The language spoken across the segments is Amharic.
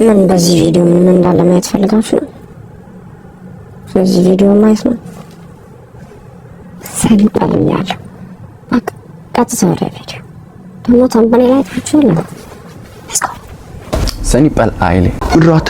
ምን በዚህ ቪዲዮ ምን እንዳለ ማየት ፈልጋችሁ ነው? በዚህ ቪዲዮ ማየት ነው ሰንጠልኛል። በቃ ቀጥታ ወደ ቪዲዮ ደግሞ ታምበኔ ላይ ትችላል። ሰኒጳል አይሌ ምድራተ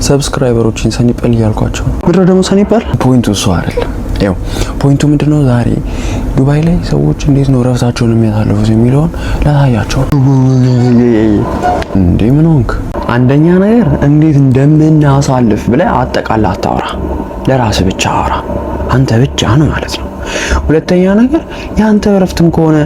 ሰብስክራይበሮችን ሰኒጳል እያልኳቸው ምድራ ደግሞ ሰኒጳል ፖይንቱ እሱ አይደለም። ያው ፖይንቱ ምንድነው? ዛሬ ዱባይ ላይ ሰዎች እንዴት ነው ረፍታቸውን የሚያሳልፉት የሚለውን ላሳያቸው። እንዴ ምን ሆንክ? አንደኛ ነገር እንዴት እንደምናሳልፍ ብለህ አጠቃላ አታውራ፣ ለራስህ ብቻ አውራ። አንተ ብቻ ነው ማለት ነው። ሁለተኛ ነገር ያንተ ረፍትም ከሆነ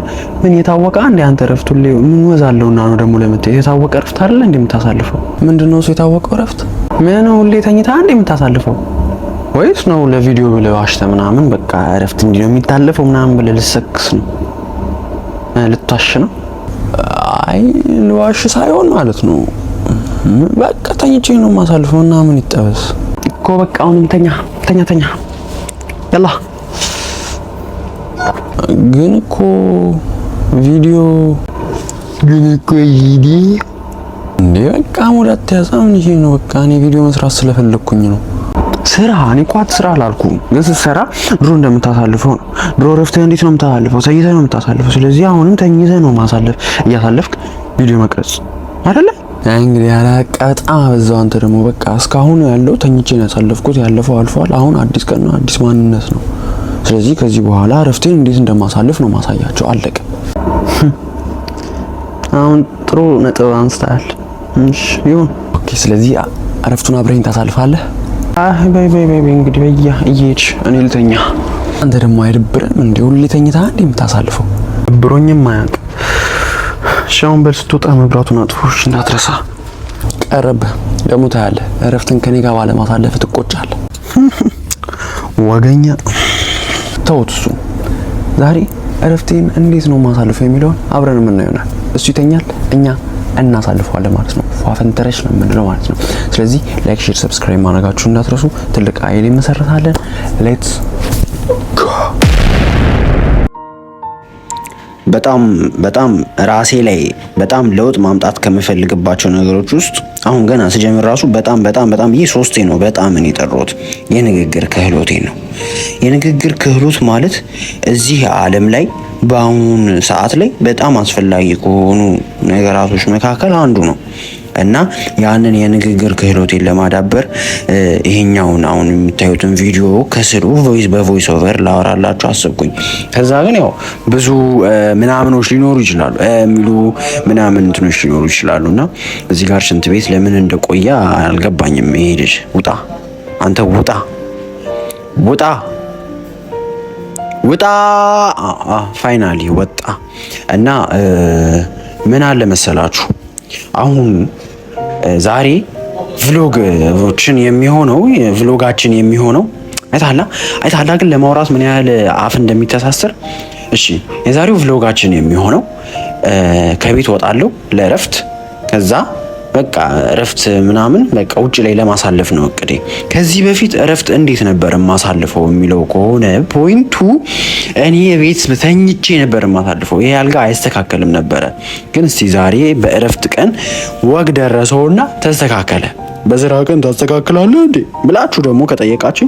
ምን የታወቀ አንድ ያንተ ረፍቱ ላይ ምን ወዛለውና ነው ደግሞ ለምትይ የታወቀ ረፍት አይደለ እንደምታሳልፈው? ምንድነው እሱ የታወቀው ረፍት? ምን ሁሌ ተኝታ እንደምታሳልፈው? ወይስ ነው ለቪዲዮ ብለህ ዋሽተህ ምናምን በቃ ረፍት እንዲህ ነው የሚታለፈው ምናምን ብለህ ልትሰክስ ነው ልትዋሽ ነው? አይ ልዋሽ ሳይሆን ማለት ነው በቃ ተኝቼ ነው ማሳልፈው እና ምን ይጠበስ እኮ በቃ አሁን ተኛ ያላ ግን እኮ ቪዲዮ እንዴ በቃ ሙላት ያዛም እንጂ ነው በቃ እኔ ቪዲዮ መስራት ስለፈለኩኝ ነው። ስራ እኔ ቋት ስራ አላልኩም፣ ግን ስትሰራ ድሮ እንደምታሳልፈው ነው። ድሮ ረፍተህ እንዴት ነው የምታሳልፈው? ተኝተህ ነው የምታሳልፈው። ስለዚህ አሁንም ተኝተህ ነው እያሳለፍክ ቪዲዮ መቅረጽ አይደለ? እንግዲህ ያላቀ በጣም በዛው። አንተ ደግሞ በቃ እስካሁን ያለው ተኝቼ ነው ያሳለፍኩት፣ ያለፈው አልፏል። አሁን አዲስ ቀን ነው፣ አዲስ ማንነት ነው። ስለዚህ ከዚህ በኋላ ረፍቴን እንዴት እንደማሳልፍ ነው ማሳያቸው። አለቀ። አሁን ጥሩ ነጥብ አንስተሃል። እሺ ይሁን። ኦኬ። ስለዚህ ረፍቱን አብረኝ ታሳልፋለህ። በይ እንግዲህ በያ እየሄድሽ እኔ ልተኛ። አንተ ደግሞ አይደብርም እንዴ ሁሌ ተኝታ እንዴ የምታሳልፈው? ብሮኝም አያውቅ። ሻውን በል ስትወጣ መብራቱን አጥፎሽ እንዳትረሳ። ቀረብ ደግሞ ታያለህ። ረፍትን ከኔ ጋር ባለማሳለፍ ትቆጫለህ። ወገኛ ተውት። እሱ ዛሬ ረፍቴን እንዴት ነው ማሳልፈው የሚለውን አብረን የምናየው ይሆናል። እሱ ይተኛል፣ እኛ እናሳልፈዋለን ማለት ነው። ፏፈንተረሽ ነው የምንለው ማለት ነው። ስለዚህ ላይክ፣ ሼር፣ ሰብስክራይብ ማድረጋችሁን እንዳትረሱ። ትልቅ ኃይል እንመሰርታለን። ሌትስ ጎ። በጣም ራሴ ላይ በጣም ለውጥ ማምጣት ከምፈልግባቸው ነገሮች ውስጥ አሁን ገና ስጀምር ራሱ በጣም ይሄ ሶስቴ ነው በጣም እኔ የጠራሁት የንግግር ክህሎቴ ነው። የንግግር ክህሎት ማለት እዚህ ዓለም ላይ በአሁን ሰዓት ላይ በጣም አስፈላጊ ከሆኑ ነገራቶች መካከል አንዱ ነው እና ያንን የንግግር ክህሎቴን ለማዳበር ይሄኛውን አሁን የምታዩትን ቪዲዮ ከስሩ በቮይስ ኦቨር ላወራላችሁ አስብኩኝ። ከዛ ግን ያው ብዙ ምናምኖች ሊኖሩ ይችላሉ የሚሉ ምናምን እንትኖች ሊኖሩ ይችላሉና እዚህ ጋር ሽንት ቤት ለምን እንደቆየ አልገባኝም። ይሄ ልጅ ውጣ፣ አንተ ውጣ። ፋይናሊ ወጣ። እና ምን አለ መሰላችሁ አሁን ዛሬ ቭሎጋችን የሚሆነው አይታላ ግን ለማውራት ምን ያህል አፍ እንደሚተሳሰር። እሺ የዛሬው ቭሎጋችን የሚሆነው ከቤት ወጣለሁ ለእረፍት፣ ከዛ በቃ እረፍት ምናምን በቃ ውጭ ላይ ለማሳለፍ ነው እቅዴ። ከዚህ በፊት እረፍት እንዴት ነበር ማሳልፈው የሚለው ከሆነ ፖይንቱ እኔ ቤት ተኝቼ ነበር ማሳልፈው። ይሄ አልጋ አይስተካከልም ነበረ። ግን እስቲ ዛሬ በእረፍት ቀን ወግ ደረሰውና ተስተካከለ። በስራ ቀን ታስተካክላለህ እንዴ ብላችሁ ደግሞ ከጠየቃችሁ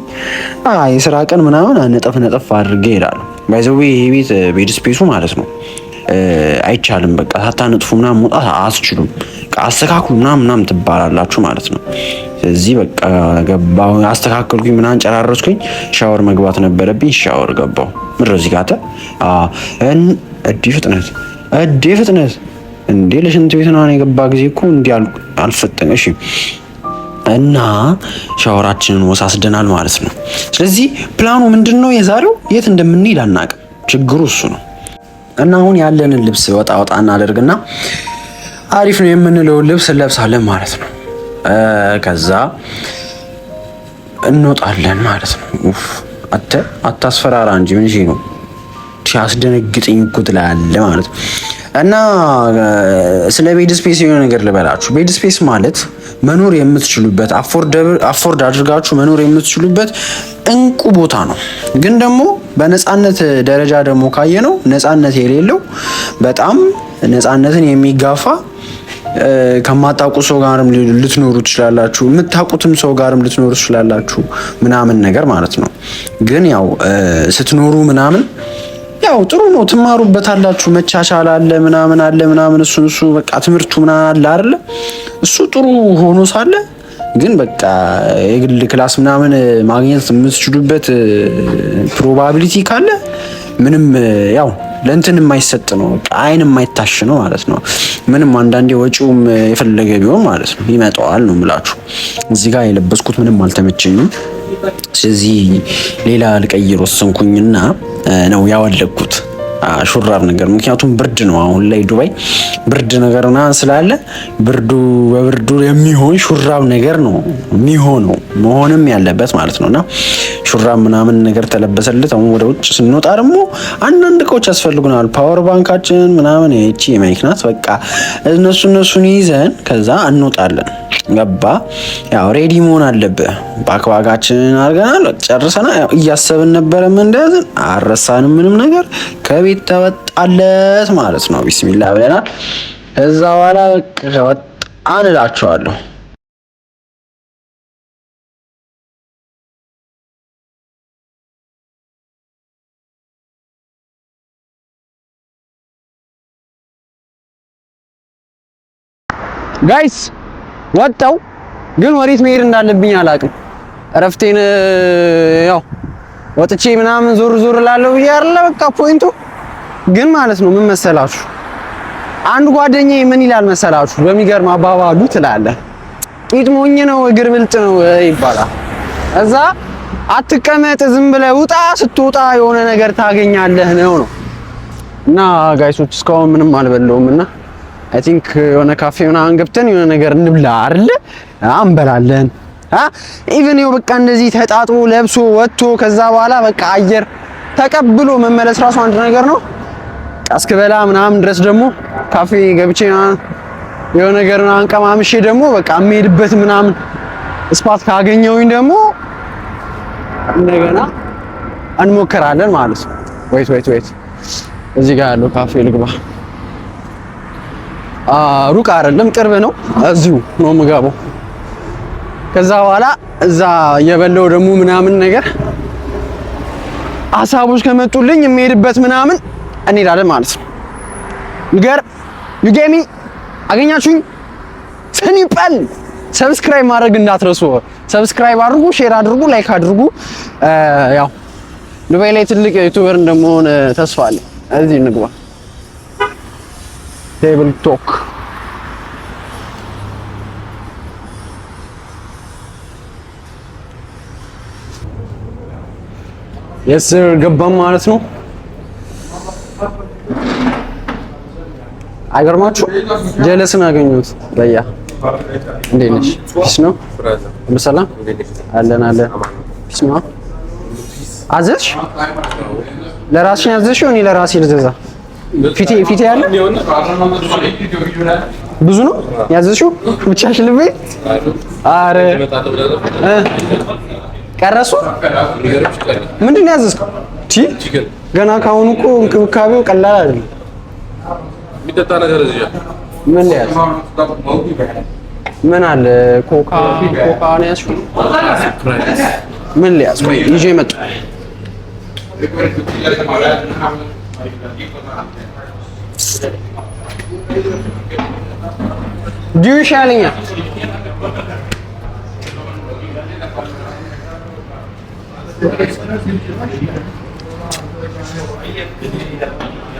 የስራ ቀን ምናምን ነጠፍ አድርጌ ይላሉ። ባይዘው ይሄ ቤት ስፔሱ ማለት ነው አይቻልም። በቃ ሳታነጥፉ ምናምን መውጣት አትችሉም። አስተካክሉ ምናምን ትባላላችሁ ማለት ነው። ስለዚህ በቃ ገባሁ፣ አስተካከልኩኝ፣ ምናምን ጨራረስኩኝ። ሻወር መግባት ነበረብኝ፣ ሻወር ገባሁ። ምድር እዚህ ጋር እዲ ፍጥነት እንዴ ለሽንት ቤት ነው የገባ ጊዜ እኮ እንዲህ አልፈጠነ። እሺ እና ሻወራችንን ወሳስደናል ማለት ነው። ስለዚህ ፕላኑ ምንድነው? የዛሬው የት እንደምንሄድ አናውቅም። ችግሩ እሱ ነው። እና አሁን ያለንን ልብስ ወጣ እናደርግና አሪፍ ነው የምንለውን ልብስ እንለብሳለን ማለት ነው። ከዛ እንወጣለን ማለት ነው። ኡፍ አታስፈራራ እንጂ ምን ነው ሲያስደነግጥኝ እኮ ትላለህ ማለት ነው። እና ስለ ቤድ ስፔስ የሆነ ነገር ልበላችሁ። ቤድ ስፔስ ማለት መኖር የምትችሉበት አፎርድ አድርጋችሁ መኖር የምትችሉበት እንቁ ቦታ ነው። ግን ደግሞ በነፃነት ደረጃ ደግሞ ካየነው ነፃነት የሌለው በጣም ነፃነትን የሚጋፋ ከማታውቁ ሰው ጋርም ልትኖሩ ትችላላችሁ፣ የምታውቁትም ሰው ጋርም ልትኖሩ ትችላላችሁ ምናምን ነገር ማለት ነው። ግን ያው ስትኖሩ ምናምን ያው ጥሩ ነው፣ ትማሩበታላችሁ። መቻቻል አለ ምናምን እሱ በቃ ትምህርቱ ምናምን አለ አይደለ? እሱ ጥሩ ሆኖ ሳለ ግን በቃ የግል ክላስ ምናምን ማግኘት የምትችሉበት ፕሮባቢሊቲ ካለ ምንም ያው ለእንትን የማይሰጥ ነው፣ አይን የማይታሽ ነው ማለት ነው። ምንም አንዳንዴ ወጪውም የፈለገ ቢሆን ማለት ነው ይመጣዋል ነው የምላችሁ። እዚህ ጋር የለበስኩት ምንም አልተመቸኝም። ስለዚህ ሌላ ልቀይር ወሰንኩኝና ነው ያወለቅኩት ሹራብ ነገር። ምክንያቱም ብርድ ነው አሁን ላይ ዱባይ ብርድ ነገር ምናምን ስላለ በብርዱ የሚሆን ሹራብ ነገር ነው የሚሆነው መሆንም ያለበት ማለት ነውና ሹራብ ምናምን ነገር ተለበሰለት። አሁን ወደ ውጭ ስንወጣ ደግሞ አንዳንድ እቃዎች ያስፈልጉናል። ፓወር ባንካችን ምናምን እቺ ማይክናት በቃ እነሱን ይዘን ከዛ እንወጣለን። ገባ? ያው ሬዲ መሆን አለብህ። ባክባጋችንን አድርገናል ጨርሰናል። ያው እያሰብን ነበረ ምን እንደያዝን አረሳንም ምንም ነገር ከቤት ተወጣለት ማለት ነው። ቢስሚላህ ብለናል። ከዛ በኋላ በቃ ወጣን እላችኋለሁ። ጋይስ ወጣው ግን ወዴት መሄድ እንዳለብኝ አላውቅም። እረፍቴን ያው ወጥቼ ምናምን ዞር ላለው ብዬ አይደለ በቃ ፖይንቱ ግን ማለት ነው ምን መሰላችሁ፣ አንድ ጓደኛዬ ምን ይላል መሰላችሁ፣ በሚገርም አባባሉ ትላለህ ቂጥ ሞኝ ነው እግር ብልጥ ነው ይባላል። እዛ አትቀመጥ ዝም ብለህ ውጣ፣ ስትወጣ የሆነ ነገር ታገኛለህ ነው። እና ጋይሶች እስካሁን ምንም አልበለውም እና አይ ቲንክ የሆነ ካፌ ምናምን ገብተን የሆነ ነገር እንብላ አይደል? እንበላለን። ኢቭን ይኸው በቃ እንደዚህ ተጣጥቦ ለብሶ ወጥቶ ከዛ በኋላ በቃ አየር ተቀብሎ መመለስ ራሱ አንድ ነገር ነው። እስክበላ ምናምን ድረስ ደግሞ ካፌ ገብቼ የሆነ ነገር አንቀማምሼ ደግሞ በቃ የምሄድበት ምናምን ስፓት ካገኘሁኝ ደግሞ እንደገና እንሞክራለን ማለት ነው። ወይት እዚህ ጋር ያለው ካፌ ልግባ። ሩቅ አይደለም ቅርብ ነው። እዚሁ ነው የምገባው። ከዛ በኋላ እዛ እየበላው ደግሞ ምናምን ነገር ሀሳቦች ከመጡልኝ የሚሄድበት ምናምን እንሄዳለን ማለት ነው። ዩጌሚ አገኛችሁኝ። ስኒፐል ሰብስክራይብ ማድረግ እንዳትረሱ። ሰብስክራይብ አድርጉ፣ ሼር አድርጉ፣ ላይክ አድርጉ። ያው ዱባይ ላይ ትልቅ ዩቲዩበር እንደመሆን ተስፋ አለ። እዚህ እንግባ። ቴብል ቶክ የስር ገባም ማለት ነው። አይገርማችሁ ጀለስን አገኘሁት። በያ እንዴት ነሽ? ፒስ ነው ሁሉ ሰላም አለን። ፒስ ነው። አዘዝሽ ለራስሽ ያዘዝሽው? እኔ ለራሴ ልዘዛ። ፊቴ ያለ ብዙ ነው ያዘዝሽው? ብቻሽ ልቤ አረ ቀረሱ ምንድን ነው ያዘዝከው? ገና ካሁኑ እኮ እንክብካቤው ቀላል አይደለም። የሚጠጣ ነገር እዚህ ምን ያዝ? ምን አለ? ኮካ ነው ያዝሽው? ምን ሊያዝ? ቆይ ይዤ መጣሁ። ዲዩ ይሻለኛል።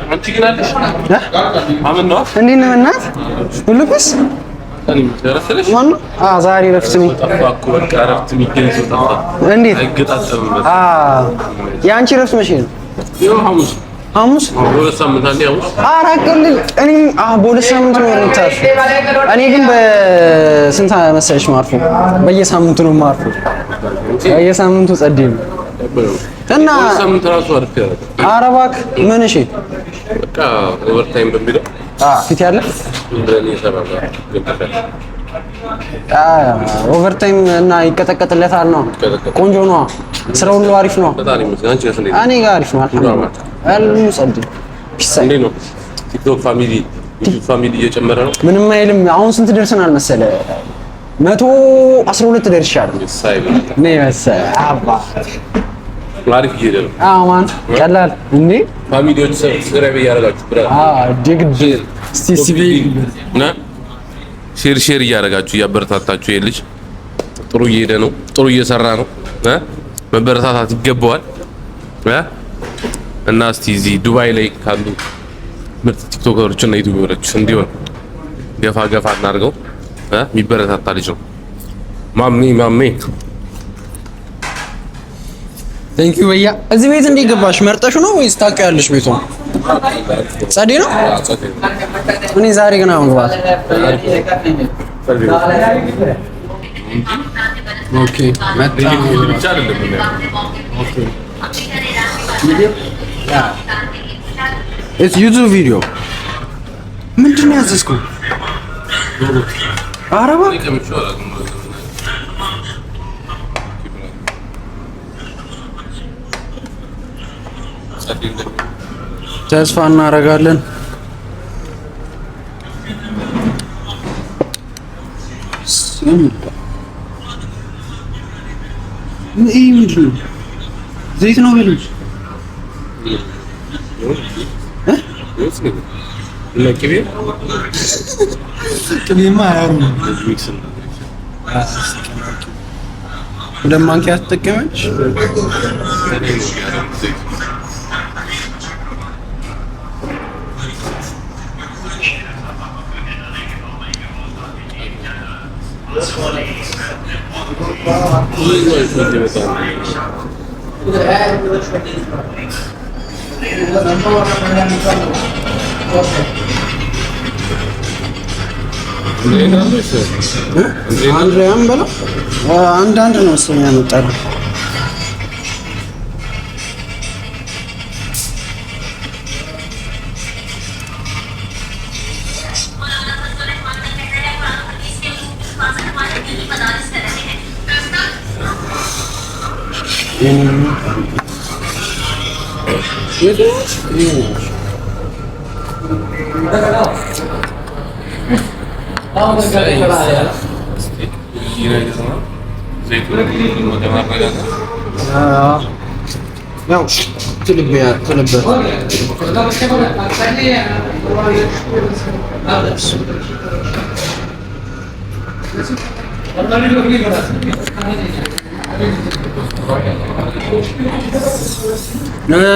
አንቺ ግን አለሽ አመን ነው እንዴት ነህ? እናት ሁሉ ፒስ ማን ነው? ዛሬ እረፍት ነኝ። በቃ እረፍት የሚገኝ ሰው ጠፋ። እንዴት አይገጣጠምም? የአንቺ እረፍት መቼ ነው? ሐሙስ በሁለት ሳምንት አንዴ ሐሙስ አራቅልኝ። እኔም በሁለት ሳምንት ነው የምታርፉ። እኔ ግን በስንት መሰለሽ ማርፉ? በየሳምንቱ ነው ማርፉ። በየሳምንቱ ጸዴ ነው እና ሳምንት ራሱ አርፍ ያደርጋል። ኧረ እባክህ ምን? እሺ በቃ ኦቨርታይም በሚለው ፊት ያለ እንደኔ ሰባባ ገብቷል። ኦቨርታይም እና ይቀጠቀጥለታል ነው። ቆንጆ ነው። ስራው ሁሉ አሪፍ ነው። በጣም ይመስገን። አንቺ ነሽ እንዴ? እኔ ጋር አሪፍ ነው። አልሐምዱሊላህ ጸዴ። ፒስ እንዴ ነው ቲክቶክ ፋሚሊ ፋሚሊ እየጨመረ ነው። ምንም አይልም። አሁን ስንት ደርሰናል መሰለ? 112 ደርሻለሁ። ነይ መሰለ አባ አሪፍ እየሄደ ነው። ማን ቀላል እንዴ? ፋሚሊዎች ሰብስክራይብ እያደረጋችሁ ብራ ዲግድ ሲሲቢ እና ሼር እያደረጋችሁ እያበረታታችሁ ይሄ ልጅ ጥሩ እየሄደ ነው። ጥሩ እየሰራ ነው። መበረታታት ይገባዋል። እና እስቲ እዚህ ዱባይ ላይ ካሉ ምርጥ ቲክቶከሮች እና ዩቲዩበሮች እንዲሆን ገፋ እናድርገው። የሚበረታታ ልጅ ነው። ማሜ ቴንክ ዩ በያ። እዚህ ቤት እንዴት ገባሽ? መርጠሽ ነው ወይስ ታውቂያለሽ? ቤቱ ጸዴ ነው። እኔ ዛሬ ግን መግባት ኦኬ መጣ ብቻ አይደለም እና ኢትስ ዩቲዩብ ቪዲዮ ምንድን ነው ያዘዝከው? አረባ ተስፋ እናደርጋለን። ይህ ምንድን ነው? ዘይት ነው በሉት። ቅቤማ አያሩም። ሁለት ማንኪያ ተጠቀመች። አንድ ነው መሰለኝ ያመጣው።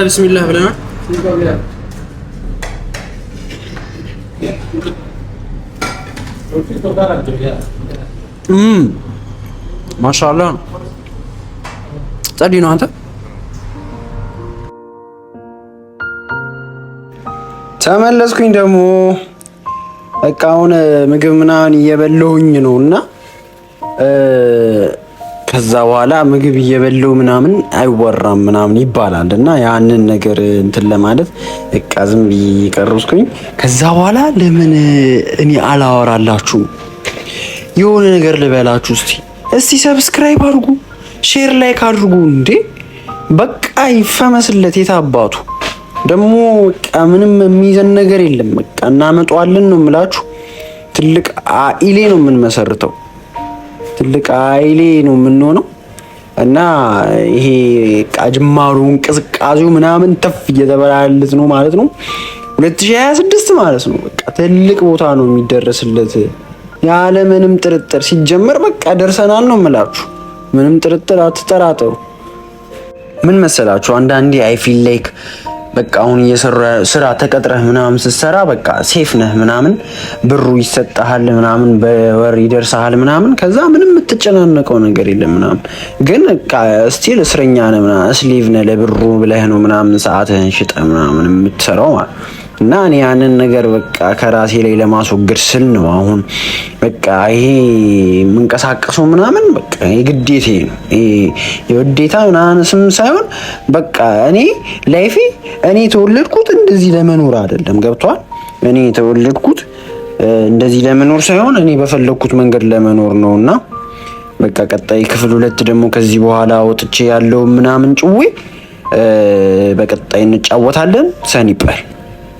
ብስሚላህ ብለናል። ማሻአላህ ነው። ጸዲ ነው። አንተ ተመለስኩኝ ደግሞ በቃ አሁን ምግብ ምናምን እየበላሁኝ ነውና ከዛ በኋላ ምግብ እየበላሁ ምናምን አይወራም ምናምን ይባላል እና ያንን ነገር እንትን ለማለት በቃ ዝም ብዬ ቀረስኩኝ። ከዛ በኋላ ለምን እኔ አላወራላችሁ የሆነ ነገር ልበላችሁ። እስቲ ሰብስክራይብ አድርጉ፣ ሼር ላይክ አድርጉ። እንዴ በቃ ይፈመስለት የታባቱ ደግሞ በቃ ምንም የሚይዘን ነገር የለም። በቃ እናመጣዋለን ነው የምላችሁ። ትልቅ አኢሌ ነው የምንመሰርተው፣ ትልቅ አኢሌ ነው የምንሆነው እና ይሄ ቃጅማሩ እንቅስቃሴው ምናምን ተፍ እየተበላለት ነው ማለት ነው። 2026 ማለት ነው በቃ ትልቅ ቦታ ነው የሚደረስለት ያለ ምንም ጥርጥር። ሲጀመር በቃ ደርሰናል ነው የምላችሁ። ምንም ጥርጥር አትጠራጠሩ። ምን መሰላችሁ አንዳንዴ አይ ፊል ላይክ በቃ አሁን ስራ ተቀጥረህ ምናምን ስትሰራ በቃ ሴፍ ነህ ምናምን ብሩ ይሰጣሃል ምናምን በወር ይደርሳል ምናምን ከዛ ምንም የምትጨናነቀው ነገር የለም ምናምን። ግን በቃ ስቲል እስረኛ ነህ ምናምን ስሊቭ ነህ ለብሩ ብለህ ነው ምናምን ሰዓትህን ሽጠህ ምናምን የምትሰራው ማለት እና እኔ ያንን ነገር በቃ ከራሴ ላይ ለማስወገድ ስል ነው አሁን በቃ ይሄ የምንቀሳቀሰው ምናምን በቃ የግዴታ ነው። የውዴታ ምናምን ስም ሳይሆን በቃ እኔ ላይፌ እኔ የተወለድኩት እንደዚህ ለመኖር አይደለም። ገብቷል? እኔ የተወለድኩት እንደዚህ ለመኖር ሳይሆን እኔ በፈለግኩት መንገድ ለመኖር ነውና በቃ ቀጣይ ክፍል 2 ደግሞ ከዚህ በኋላ ወጥቼ ያለው ምናምን ጭዌ በቀጣይ እንጫወታለን። ሰን ይባል